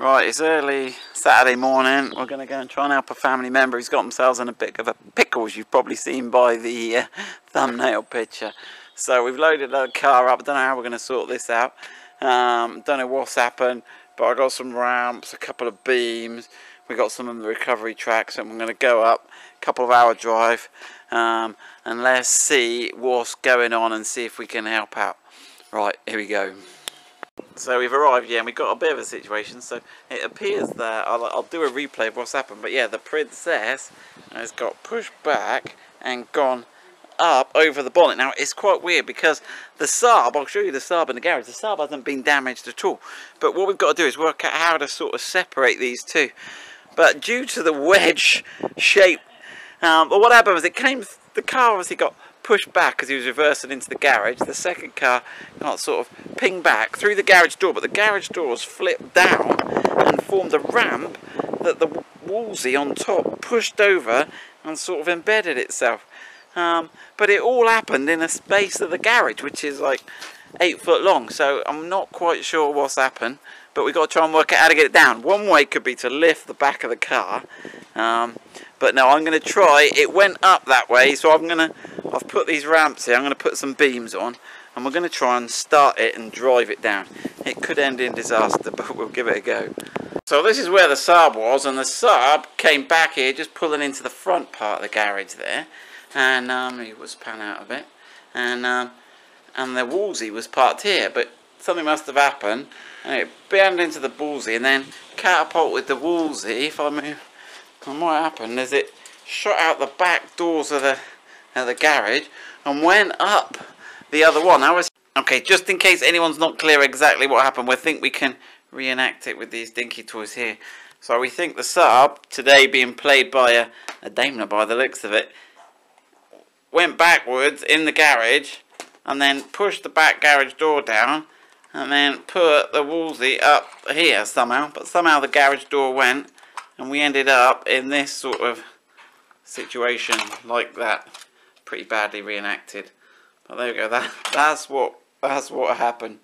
Right, it's early Saturday morning. We're going to go and try and help a family member who's got themselves in a bit of a pickle, as you've probably seen by the thumbnail picture. So we've loaded the car up. I don't know how we're going to sort this out. Don't know what's happened, but I got some ramps, a couple of beams. We got some of the recovery tracks, and we're going to go up a couple of hour drive, and let's see what's going on and see if we can help out. Right, here we go. So we've arrived, yeah, and we've got a bit of a situation. So it appears that I'll do a replay of what's happened, but yeah, the Princess has got pushed back and gone up over the bonnet. Now it's quite weird because the Saab, I'll show you the Saab in the garage, the Saab hasn't been damaged at all, but what we've got to do is work out how to sort of separate these two. But due to the wedge shape, but what happened was the car obviously got pushed back because he was reversing into the garage. The second car got sort of pinged back through the garage door, but the garage door was flipped down and formed a ramp that the Woolsey on top pushed over and sort of embedded itself. But it all happened in a space of the garage, which is like 8 foot long, so I'm not quite sure what's happened, but we've got to try and work out how to get it down. One way could be to lift the back of the car, but no, I'm going to try. It went up that way, so I've put these ramps here. I'm going to put some beams on, and we're going to try and start it and drive it down. It could end in disaster, but we'll give it a go. So this is where the Saab was, and the Saab came back here, just pulling into the front part of the garage there, and it was pan out a bit, and the Woolsey was parked here, but something must have happened, and it banged into the Woolsey, and then catapulted the Woolsey. If I move, and what happened is it shot out the back doors of the garage and went up the other one. Okay, just in case anyone's not clear exactly what happened, we think we can reenact it with these dinky toys here. So we think the Saab, today being played by a Daimler by the looks of it, went backwards in the garage and then pushed the back garage door down and then put the Woolsey up here somehow, but somehow the garage door went and we ended up in this sort of situation like that. Pretty badly reenacted, but there we go. That's what happened.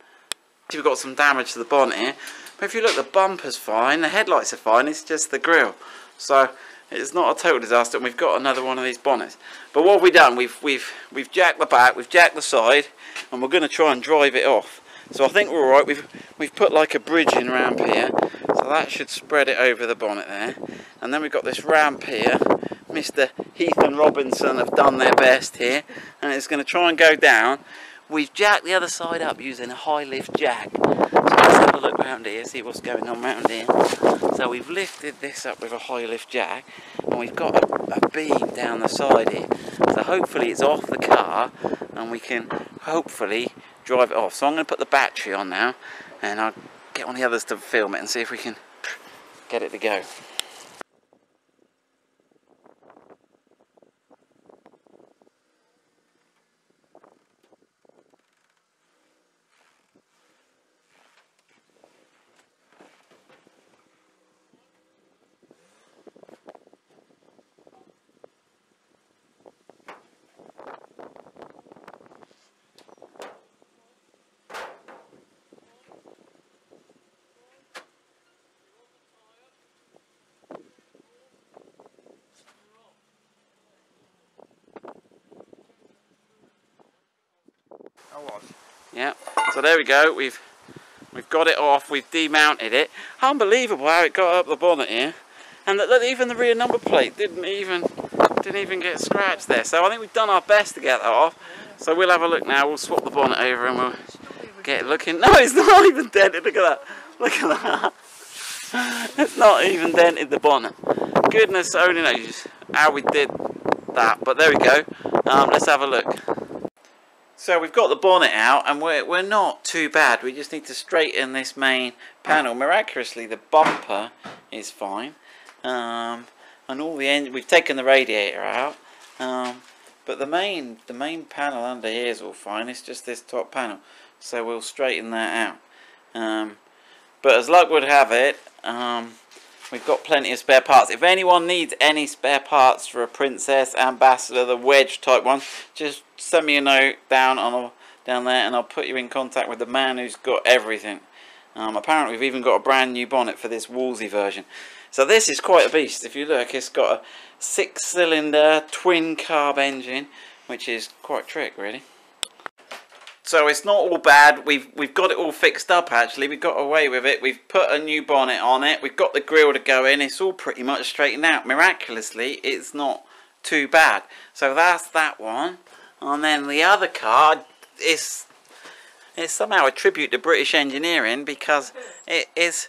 We've got some damage to the bonnet here, but if you look, the bumper's fine, the headlights are fine, it's just the grille. So it's not a total disaster, and we've got another one of these bonnets. But what have we done? We've jacked the back, we've jacked the side, and we're going to try and drive it off. So I think we're alright. We've put like a bridging ramp here, so that should spread it over the bonnet there. And then we've got this ramp here. Mr. Heath and Robinson have done their best here, and it's going to try and go down. We've jacked the other side up using a high lift jack. So let's have a look around here, see what's going on around here. So we've lifted this up with a high lift jack, and we've got a beam down the side here. So hopefully it's off the car, and we can hopefully drive it off. So I'm going to put the battery on now, and I'll get one of the others to film it and see if we can get it to go. Yeah, so there we go. We've got it off. We've demounted it. Unbelievable how it got up the bonnet here, and that even the rear number plate didn't even get scratched there. So I think we've done our best to get that off. So we'll have a look now. We'll swap the bonnet over and we'll get it looking. No, it's not even dented. Look at that. Look at that. It's not even dented the bonnet. Goodness only knows how we did that. But there we go. Let's have a look. So we've got the bonnet out, and we're not too bad. We just need to straighten this main panel. Miraculously, the bumper is fine, and all the we've taken the radiator out, but the main panel under here is all fine. It's just this top panel, so we'll straighten that out. But as luck would have it, we've got plenty of spare parts. If anyone needs any spare parts for a Princess, Ambassador, the wedge type one, just send me a note down there, and I'll put you in contact with the man who's got everything. Apparently we've even got a brand new bonnet for this Wolsey version. So this is quite a beast. If you look, it's got a 6-cylinder twin carb engine, which is quite trick really. So it's not all bad. We've got it all fixed up actually. We got away with it. We've put a new bonnet on it. We've got the grille to go in. It's all pretty much straightened out. Miraculously, it's not too bad. So that's that one. And then the other car is somehow a tribute to British engineering, because it is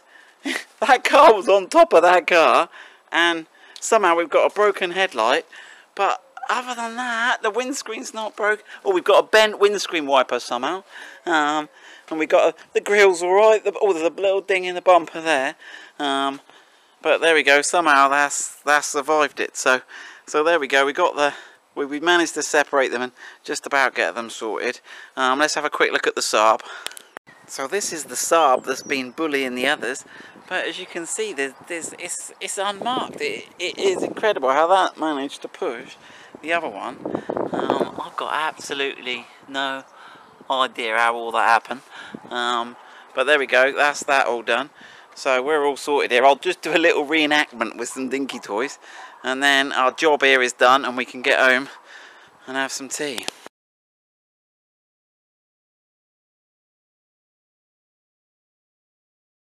that car was on top of that car, and somehow we've got a broken headlight. But other than that, the windscreen's not broke. Oh, we've got a bent windscreen wiper somehow, and we got the grill's all right. There's a little ding in the bumper there, but there we go. Somehow that's survived it. So there we go. We managed to separate them and just about get them sorted. Let's have a quick look at the Saab. So this is the Saab that's been bullying the others, but as you can see, it's unmarked. It is incredible how that managed to push the other one. I've got absolutely no idea how all that happened. But there we go, that's that all done. So we're all sorted here. I'll just do a little reenactment with some dinky toys, and then our job here is done and we can get home and have some tea.